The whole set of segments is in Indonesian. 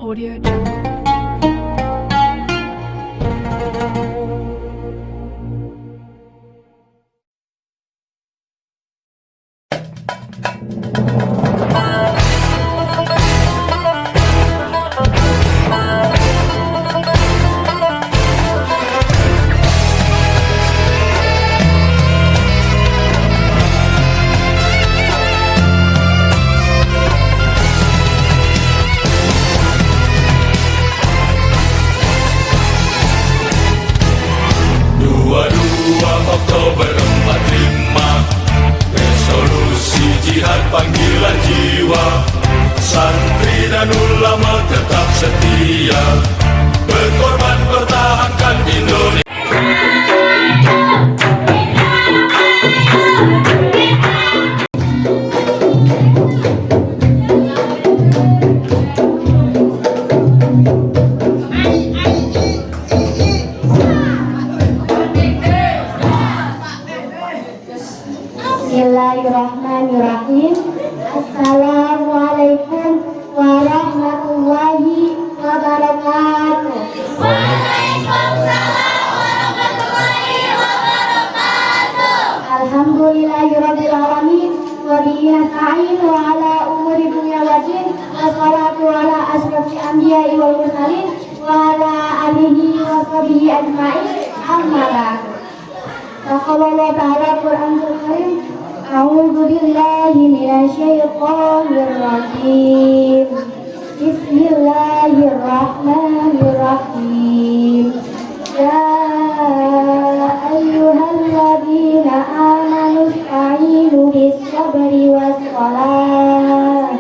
Audio Jungle. Oktober 45, resolusi jihad panggilan jiwa, santri dan ulama tetap setia, berkorban pertahankan Indonesia. Bismillahirrahmanirrahim. Assalamualaikum warahmatullahi wabarakatuh. Waalaikumsalam warahmatullahi wabarakatuh. Alhamdulillahirabbil alamin wa bihi nasta'in wa ala umuri dunya waddin. Wassalatu ala asyrafil anbiya'i wal mursalin wa ala alihi wa sahbihi ajma'in. Amma ba'du. Qala ta'ala Qur'anul Karim. A'udzu billahi minasyaitonir rajim. Bismillahirrahmanirrahim. Ya ayyuhalladzina amanu ista'inu bis-sabri was-salah.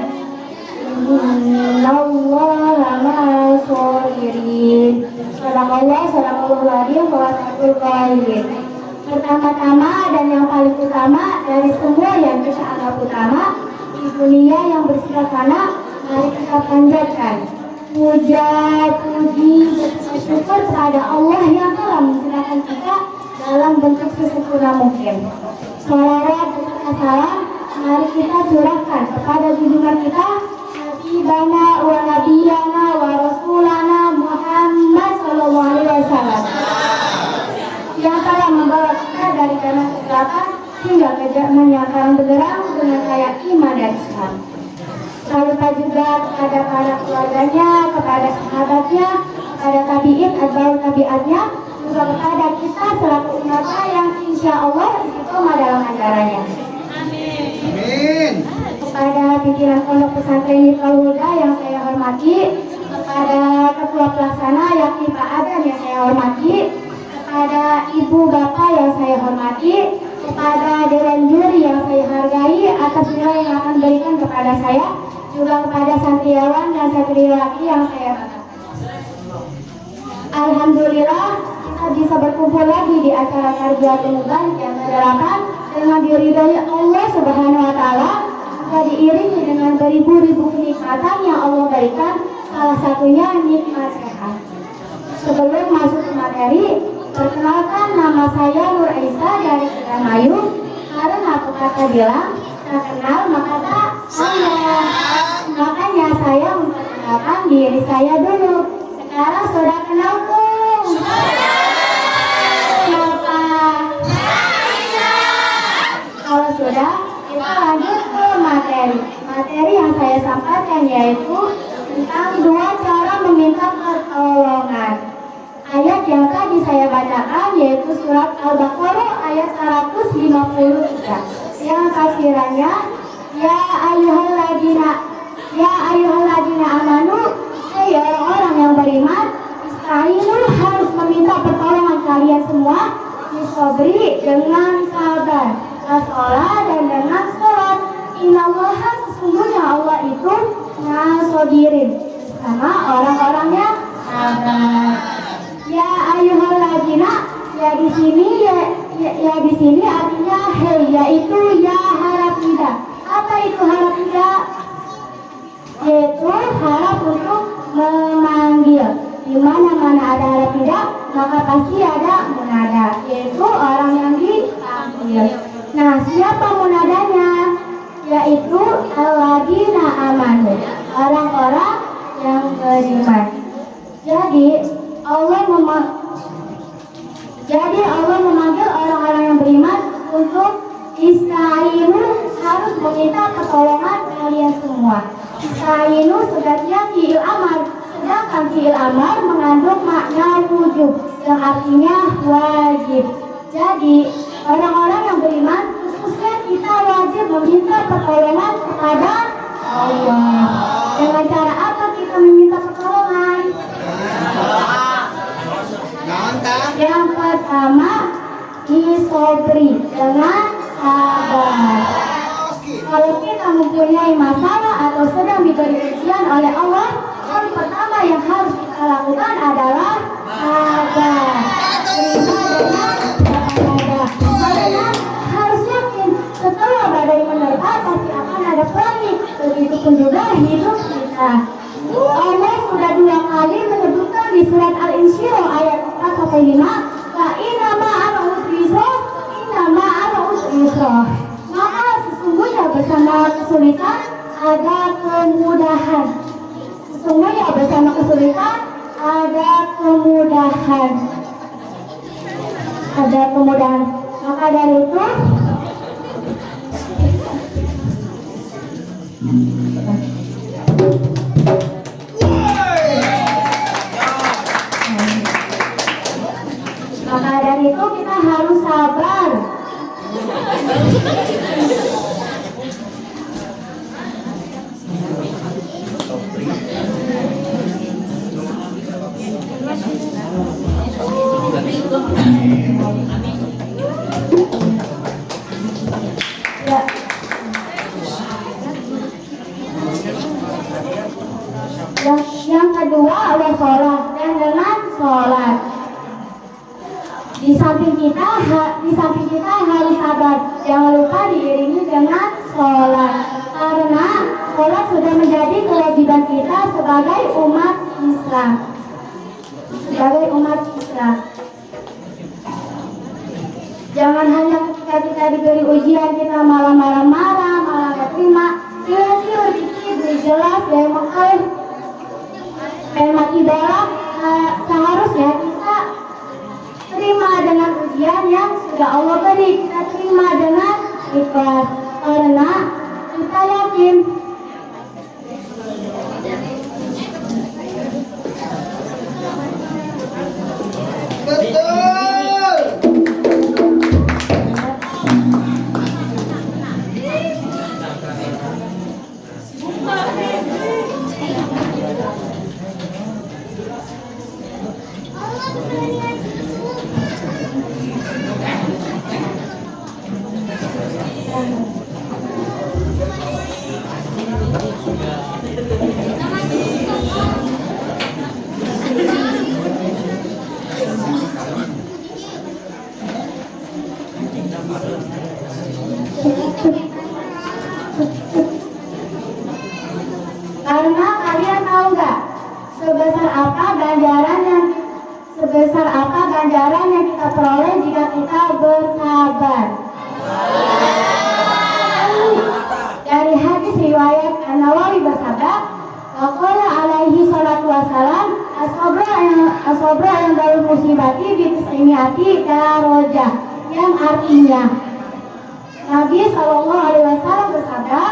Innallaha ma'as-sabirin. Sadaqallahul adzim wa sadaqal qailin. Pertama-tama dan yang paling utama dari semua yang kita anggap utama di dunia yang bersifat fana, mari kita panjatkan puja, puji, bersyukur kepada Allah yang telah menciptakan kita dalam bentuk sesempurna mungkin. Salawat dan salam mari kita curahkan kepada junjungan kita Habibana wa Nabiyana wa Rasulana Muhammad sallallahu alaihi wasallam yang telah membawa kita dari zaman kegelapan hingga ke zaman yang akan benderang dengan kaya iman dan Islam. Salut juga kepada para keluarganya, kepada sahabatnya, kepada tabi'in, atba'ut tabi'atnya, juga kepada kita selaku umatnya yang insya Allah istiqomah dalam ajarannya. Amin. Kepada pimpinan pondok pesantren Miftaul Huda yang saya hormati, kepada ketua pelaksana yakni Pak Adam yang saya hormati, kepada ibu bapak yang saya hormati, kepada dewan juri yang saya hargai atas nilai yang akan berikan kepada saya, juga kepada santriawan dan santriwati yang saya hormati. Alhamdulillah kita bisa berkumpul lagi di acara Tarbiyatul Mubarak yang ke-8 dengan diridhoi Allah Subhanahu wa taala, juga diiringi dengan beribu-ribu kenikmatan yang Allah berikan, salah satunya nikmat sehat. Sebelum masuk ke materi, perkenalkan, nama saya Nur Aisyah dari Indramayu. Karena aku kata bilang tak kenal maka tak sayang. Makanya saya memperkenalkan diri saya dulu. Sekarang sudah kenal belum? Siapa? Kalau sudah, kita lanjut ke materi. Materi yang saya sampaikan yaitu tentang 2 cara meminta pertolongan. Ayat yang tadi saya bacakan yaitu surat Al-Baqarah ayat 153 yang tafsirannya ya ayyuhalladzina amanu, hai orang-orang yang beriman, istainu harus meminta pertolongan kalian semua, bisobri dengan sabar, wasolah dan dengan sholat. Innallaha sesungguhnya Allah itu nasobirin sama orang-orang yang sabar. Ya ayyuhalladzina, ya di sini artinya hey, yaitu ya harap tidak. Apa itu harap tidak? Yaitu harap untuk memanggil. Di mana-mana ada harap tidak, maka pasti ada munada, yaitu orang yang dipanggil. Nah, siapa munadanya? Yaitu alladzina amanu, orang-orang yang beriman. Jadi Allah memanggil orang-orang yang beriman untuk ista'inu, harus meminta pertolongan kalian semua. Ista'inu sebagai fi'il amar, sedangkan fi'il amar mengandung makna wujub yang artinya wajib. Jadi orang-orang yang beriman khususnya kita wajib meminta pertolongan kepada Allah. Dengan cara apa kita meminta pertolongan? Yang pertama, isobri, dengan sabar. Kalau kita mempunyai masalah atau sedang diberi ujian oleh Allah, yang pertama yang harus kita lakukan adalah sabar. Terima dengan sabar. Karena harus yakin setelah badai menerpa pasti akan ada pelangi. Begitupun juga hidup kita. Allah sudah 2 kali menyebutkan di surat Al-Insyirah ayat 4-5, Inna ma'al usri yusra. Maka sesungguhnya bersama kesulitan ada kemudahan. Sesungguhnya bersama kesulitan ada kemudahan. Ada kemudahan. Maka dari itu kita harus sabar. Yang kedua adalah sholat, dan dengan sholat di samping kita harus sabar. Jangan lupa diiringi dengan sholat, karena sholat sudah menjadi kewajiban kita sebagai umat Islam. Jangan hanya ketika kita diberi ujian kita malah marah-marah, malah gak terima. Siur dikit, jelas ya maki darah. Seharusnya kita terima dengan ujian yang sudah Allah beri. Kita terima dengan ikhlas, karena kita yakin karena kalian tahu nggak sebesar apa ganjaran yang kita peroleh jika kita bersabar. Dari hadis riwayat An-Nawawi bersabda, Qala alaihi salatu wassalam, as-sabra yang dalam musibati bi-tis'imiati darajah, yang artinya Nabi SAW bersabda,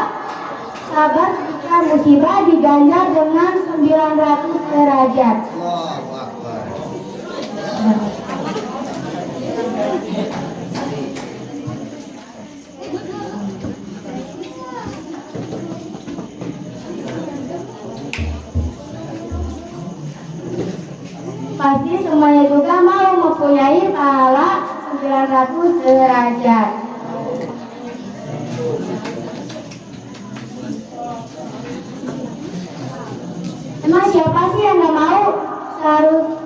sabar ketika musibah diganjar dengan 900 derajat. Pasti semuanya juga mau mempunyai pahala 900 derajat. Emang siapa sih yang gak mau harus?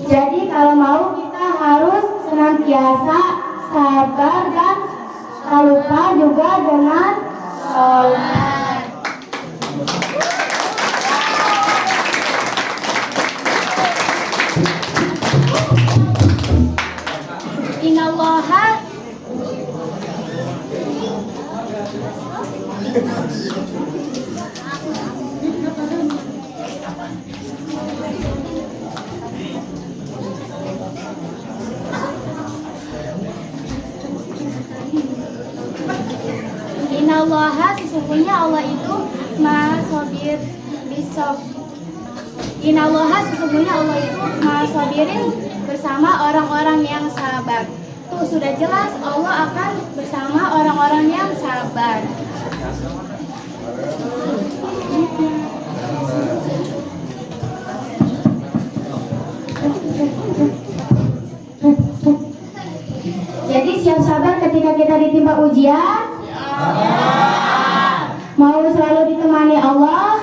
Jadi kalau mau kita harus senantiasa sabar dan tak lupa juga dengan sholat. Innallaha sesungguhnya Allah itu Maha Sabir bisob. Innallaha, sesungguhnya Allah itu Maha Sabirin, bersama orang-orang yang sabar. Tuh sudah jelas Allah akan bersama orang-orang yang sabar. Jadi siap sabar ketika kita ditimpa ujian? Mau selalu ditemani Allah?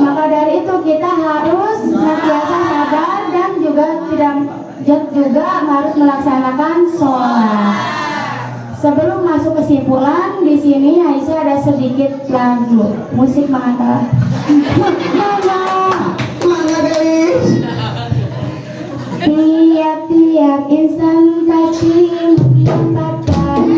Maka dari itu kita harus senantiasa sabar dan juga harus melaksanakan sholat. Sebelum masuk kesimpulan, di sini Aisyah ada sedikit lagu musik mengantar. Mana guys? Tiap-tiap insan pasti mendapatkan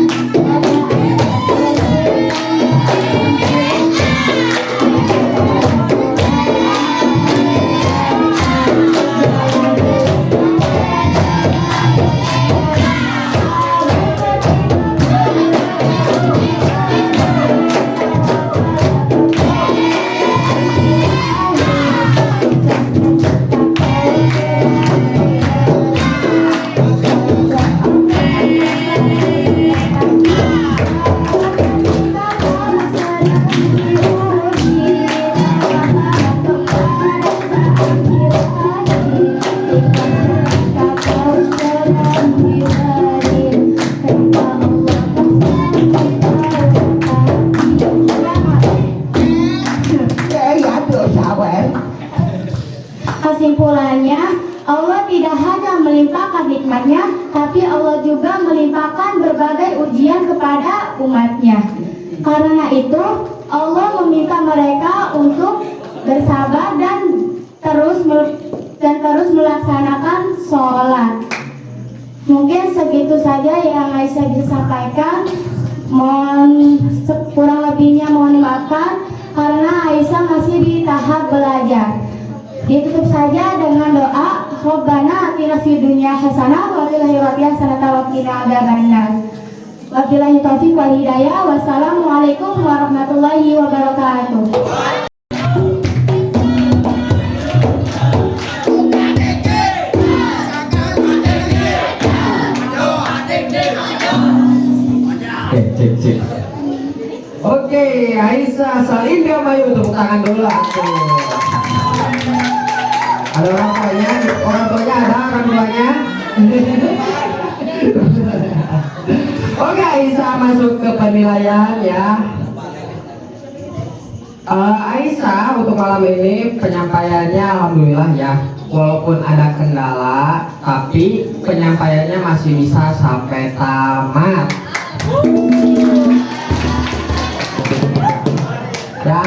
Kesimpulannya, Allah tidak hanya melimpahkan nikmatnya, tapi Allah juga melimpahkan berbagai ujian kepada umatnya. Karena itu, Allah meminta mereka untuk bersabar dan terus melaksanakan sholat. Mungkin segitu saja yang Aisyah bisa sampaikan. Kurang lebihnya mohon dimaafkan karena Aisyah masih di tahap belajar. Ditutup saja dengan doa Rabbana atina fid dunya hasanah wa fil akhirati hasanah wa qina adzabannar. Wabillahi taufiq wal hidayah. Wassalamualaikum warahmatullahi wabarakatuh. Cek. Oke, Aisyah Salinda Mayu, tepuk tangan dulu aku. Ada orang tuanya ada orang tuanya. Oke, Aisyah masuk ke penilaian ya. Aisyah untuk malam ini penyampaiannya alhamdulillah ya. Walaupun ada kendala, tapi penyampaiannya masih bisa sampai tamat. Ya,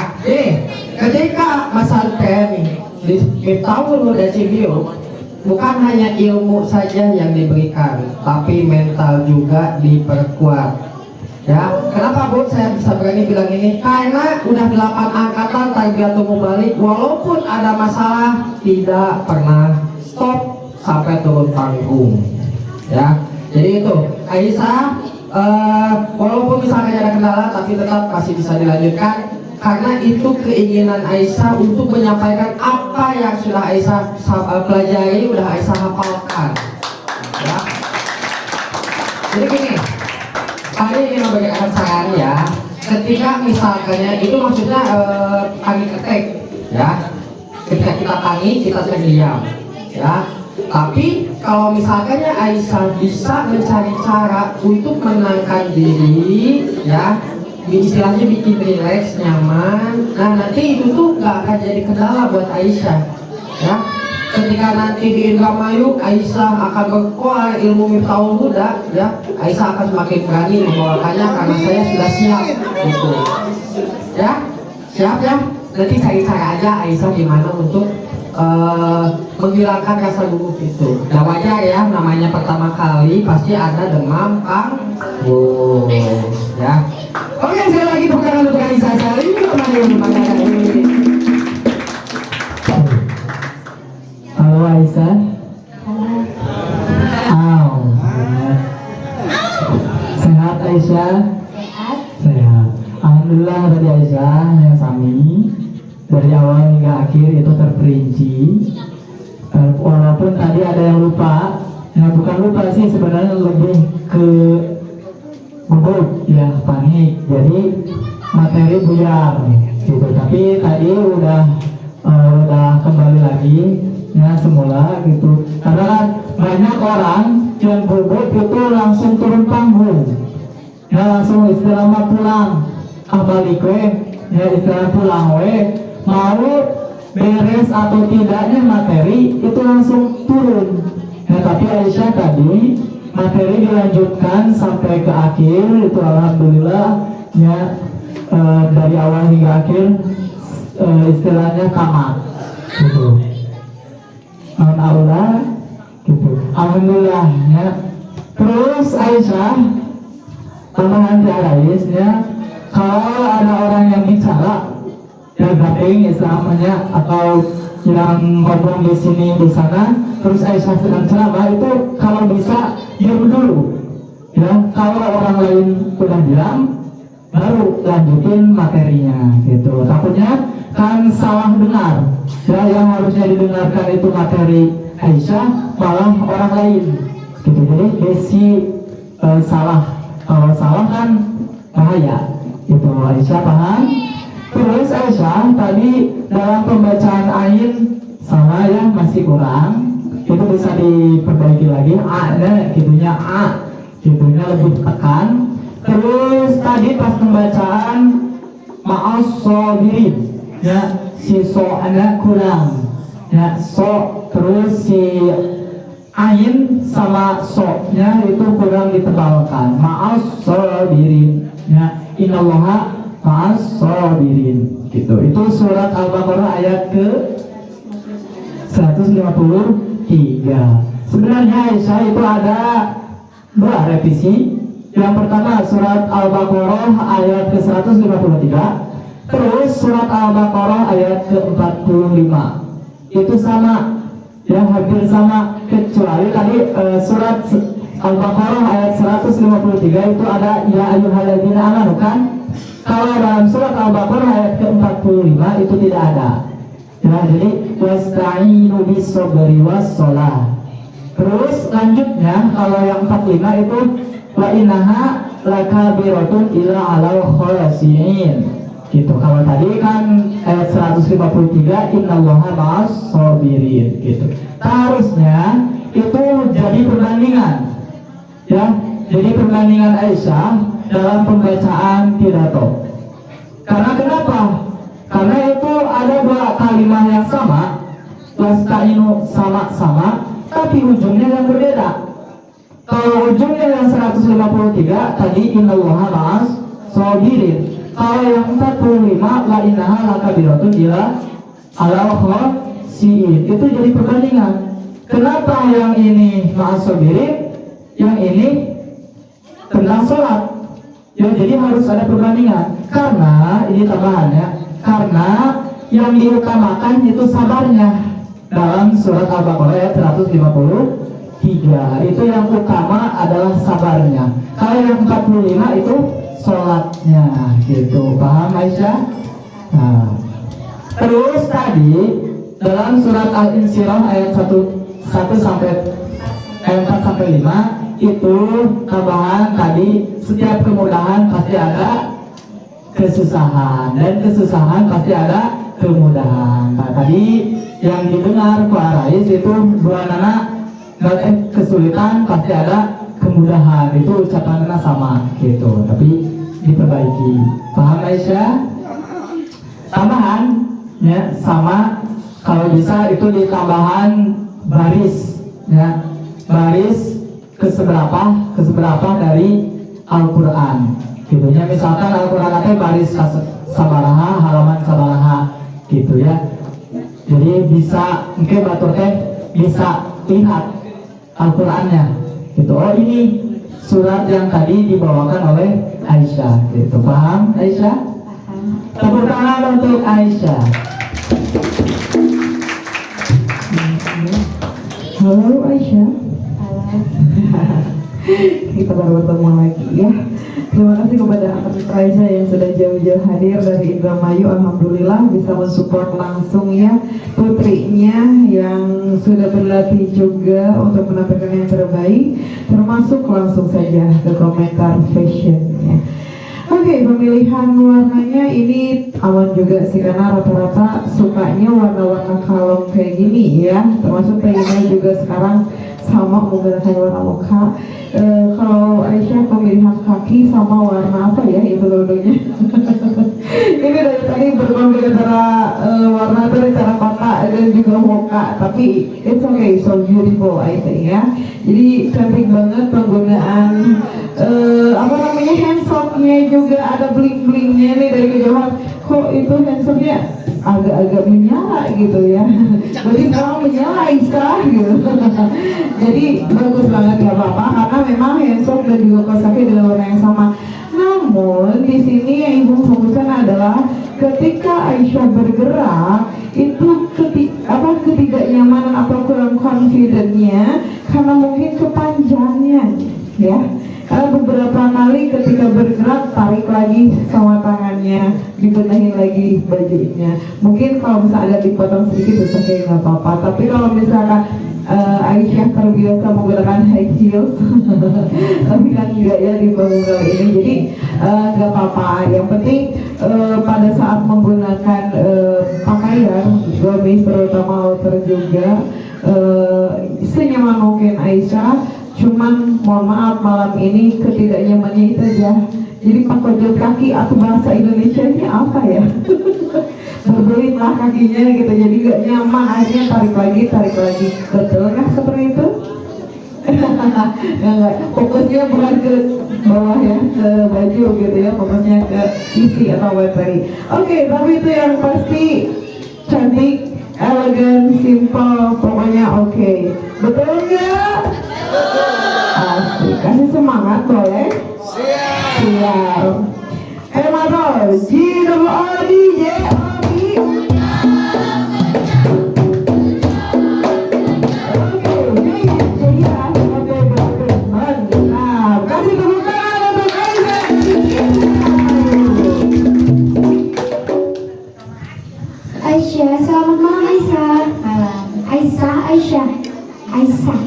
ketika Mas Alpen di Miftahul Huda Cibiu, bukan hanya ilmu saja yang diberikan, tapi mental juga diperkuat. Ya, kenapa Bu saya bisa berani bilang ini? Karena udah 8 angkatan tarbiyatul mubalik, walaupun ada masalah tidak pernah stop sampai turun panggung. Ya, jadi itu Aisyah, walaupun misalnya ada kendala, tapi tetap masih bisa dilanjutkan. Karena itu keinginan Aisyah untuk menyampaikan apa yang sudah Aisyah pelajari, sudah Aisyah hafalkan. Ya. Jadi gini, saya ingin memberikan saran ya. Ketika misalkannya itu maksudnya kami ketik, ya. Ketika kita tangi, kita diam, ya. Tapi kalau misalkannya Aisyah bisa mencari cara untuk menenangkan diri, ya. Istilahnya bikin relax, nyaman. Nah nanti itu tuh gak akan jadi kendala buat Aisyah ya. Ketika nanti di Indramayu Aisyah akan berkuah ilmu Miftahul Huda ya, Aisyah akan semakin berani membawakannya karena saya sudah siap gitu ya. Siap ya. Nanti cari cara aja Aisyah gimana untuk menghilangkan rasa gugup itu. Nah wajar ya, namanya pertama kali pasti ada demam panggung ya. Oke, sekali lagi tepuk tangan untuk Aisyah Salinda Mayu. Halo Aisyah. Sehat Aisyah? Sehat. Sehat. alhamdulillah dari Aisyah yang Sami dari awal hingga akhir itu terperinci. Walaupun tadi ada yang lupa, ya bukan lupa sih sebenarnya, lebih ke gugup ya, panik, jadi materi buyar gitu. Tapi tadi udah kembali lagi ya semula gitu, karena kan banyak orang yang gugup itu langsung turun panggung ya, langsung istilah pulang balik we ya, istilah pulang we, mau beres atau tidaknya materi itu langsung turun ya. Tapi Aisyah tadi materi dilanjutkan sampai ke akhir itu alhamdulillah ya, dari awal hingga akhir istilahnya kamat gitu, Allah gitu, alhamdulillah ya. Terus Aisyah tambahan Rais ya, kalau ada orang yang bicara ya gaping istilahnya atau yang ngomong di sini di sana, terus Aisyah sedang ceramah, itu kalau bisa diam dulu ya. Kalau orang lain udah diam, baru lanjutin materinya gitu. Takutnya kan salah dengar ya, yang harusnya didengarkan itu materi Aisyah malah orang lain gitu. Jadi besi salah, kalau salah kan bahaya gitu. Aisyah paham? Terus Aisyah tadi dalam pembacaan ain sama ya, masih kurang, itu bisa diperbaiki lagi, a-nya gitunya, gitunya lebih tekan. Terus tadi pas pembacaan ma'as sabirin ya, si so-nya kurang ya, so, terus si ain sama so-nya itu kurang ditebalkan, ma'as sabirin ya, innallaha ma'as sabirin gitu. Itu surat Al-Baqarah ayat ke 153. Sebenarnya Aisyah itu ada dua revisi. Yang pertama surat Al-Baqarah ayat ke 153, terus surat Al-Baqarah ayat ke 45. Itu sama ya, hampir sama, kecuali tadi surat Al-Baqarah ayat 153 itu ada ya ayyuhalladzina amanu kan. Kalau dalam surat Al-Baqarah ayat ke-45 itu tidak ada ya, jadi wasta'inu bis-sabri was-shalah. Terus lanjutnya kalau yang 45 itu wa innaha lakabiratun illa 'alal khashi'in gitu. Kalau tadi kan ayat 153 innallaha ma'as sabirin gitu. Harusnya itu jadi perbandingan ya, jadi perbandingan Aisyah dalam pembacaan pidato. Karena kenapa? Karena itu ada dua kalimat yang sama, wasta'inu sama-sama, tapi ujungnya yang berbeda. Kalau ujungnya yang 153 tadi innallaha ma'as sabirin. Kalau yang 45 wa innaha lakabiratun illa 'alal khashi'in. Itu jadi perbandingan. Kenapa yang ini ma'as sabirin, yang ini tentang sholat ya, jadi harus ada perbandingan. Karena ini tambahannya, karena yang diutamakan itu sabarnya. Dalam surat Al-Baqarah ayat 153 itu yang utama adalah sabarnya. Kalau yang 45 itu sholatnya gitu. Paham Aisyah? Nah, terus tadi dalam surat Al-Insyirah ayat 1 sampai 4 sampai 5 itu tambahan tadi, setiap kemudahan pasti ada kesusahan, dan kesusahan pasti ada kemudahan. Nah, tadi yang didengar Pak Rais itu dua nana kesulitan pasti ada kemudahan, itu ucapannya sama gitu, tapi diperbaiki. Paham Aisyah? Tambahan ya sama, kalau bisa itu di tambahan baris ya, baris keseberapa dari Al-Quran gitunya. Misalkan Al-Quran itu baris sabaraha, halaman sabaraha gitu ya. Jadi bisa mungkin batur teh bisa lihat Al-Qurannya gitu. Oh ini surat yang tadi dibawakan oleh Aisyah gitu. Paham Aisyah? Paham. Tepuk tangan untuk Aisyah. Halo Aisyah. Halo. Kita baru bertemu lagi ya. Terima kasih kepada Atlet Raisa yang sudah jauh-jauh hadir dari Indramayu. Alhamdulillah bisa mensupport langsung ya putrinya yang sudah berlatih juga untuk menampilkan yang terbaik. Termasuk langsung saja ke komentar fashionnya. Oke, pemilihan warnanya ini aman juga sih karena rata-rata sukanya warna-warna kalem kayak gini ya. Termasuk Taina juga sekarang sama menggunakan warna mocha. Kalau Aisyah pemilihan kaki sama warna apa ya itu dulunya. Ini dari tadi berkonflik antara warna dari terracotta dan juga mocha, tapi it's okay, so beautiful I think ya. Jadi cantik banget penggunaan apa namanya handsocknya juga ada bling blingnya nih dari kejauhan. Kok itu handsocknya agak-agak menyala gitu ya. Jadi memang menyala Isa gitu. Jadi bagus banget gak apa-apa karena memang handsock dan juga kaos kaki dengan warna yang sama. Namun di sini yang ibu fokuskan adalah ketika Aisyah bergerak itu ketidaknyamanan atau kurang confidentnya karena mungkin kepanjangan ya. Karena beberapa kali ketika bergerak tarik lagi sama tangannya, dibenahin lagi bajunya. Mungkin kalau misalnya agak dipotong sedikit itu kayak nggak apa-apa. Tapi kalau misalkan Aisyah terbiasa menggunakan high heels, tapi kan enggak ya di bangun kali ini, jadi nggak apa-apa. Yang penting pada saat menggunakan pakaian, gamis terutama outer juga senyaman mungkin Aisyah. Cuman mohon maaf malam ini ketidaknyamannya itu aja. Jadi pangkojol kaki atau bahasa Indonesianya apa ya? Berbelit lah kakinya gitu, jadi gak nyaman, akhirnya tarik lagi. Betul kah seperti itu? Enggak, fokusnya bukan ke bawah ya, ke baju gitu ya, fokusnya ke isi atau materi. Oke, tapi itu yang pasti cantik, elegan, simple, pokoknya oke. Betul nggak? Asik, kasih semangat boleh? Siap. Ematol, G-double-R-D-J-O-B. Aisyah, selamat malam Aisyah. Malam. Aisyah. Aisyah.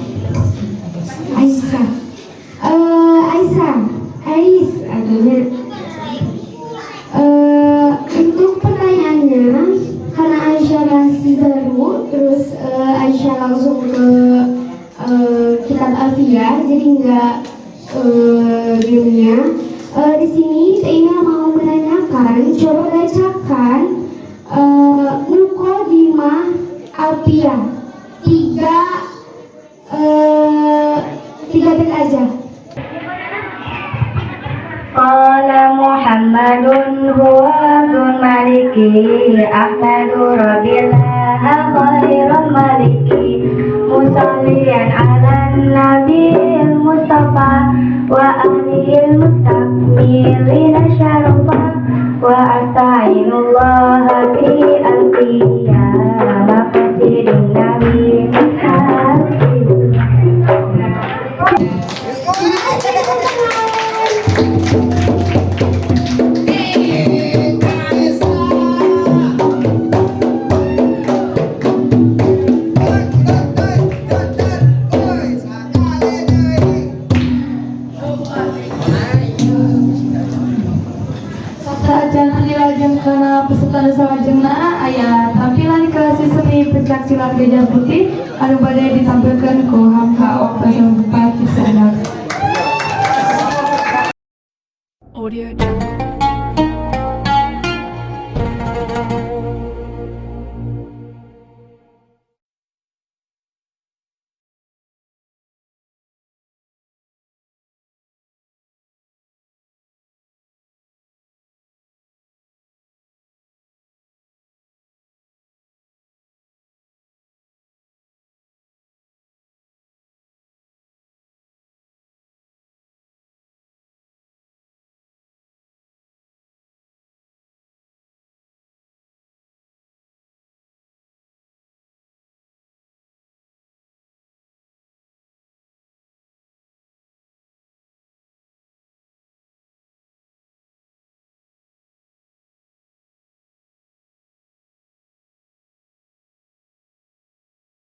Untuk pertanyaannya, karena Aisyah masih baru, terus Aisyah langsung ke kitab Alfiyah, jadi nggak diemnya. Di sini Taina mau menanyakan, coba bacakan Muqaddimah Alfiyah tiga bait aja. Qala Muhammadun huwa abdul maliki Ahmadu rabbillah khairul maliki musalliyan ala nabiil mustafa wa alihil mustakmilina syarafa wa asta'inullah bi alfiyah maqasidun nabi karena peserta sawajengna ayat tampilan kelas seni pencak silat Gajah Putih anu badai ditampilkan ku Hamka Okta 4 di sana. Audio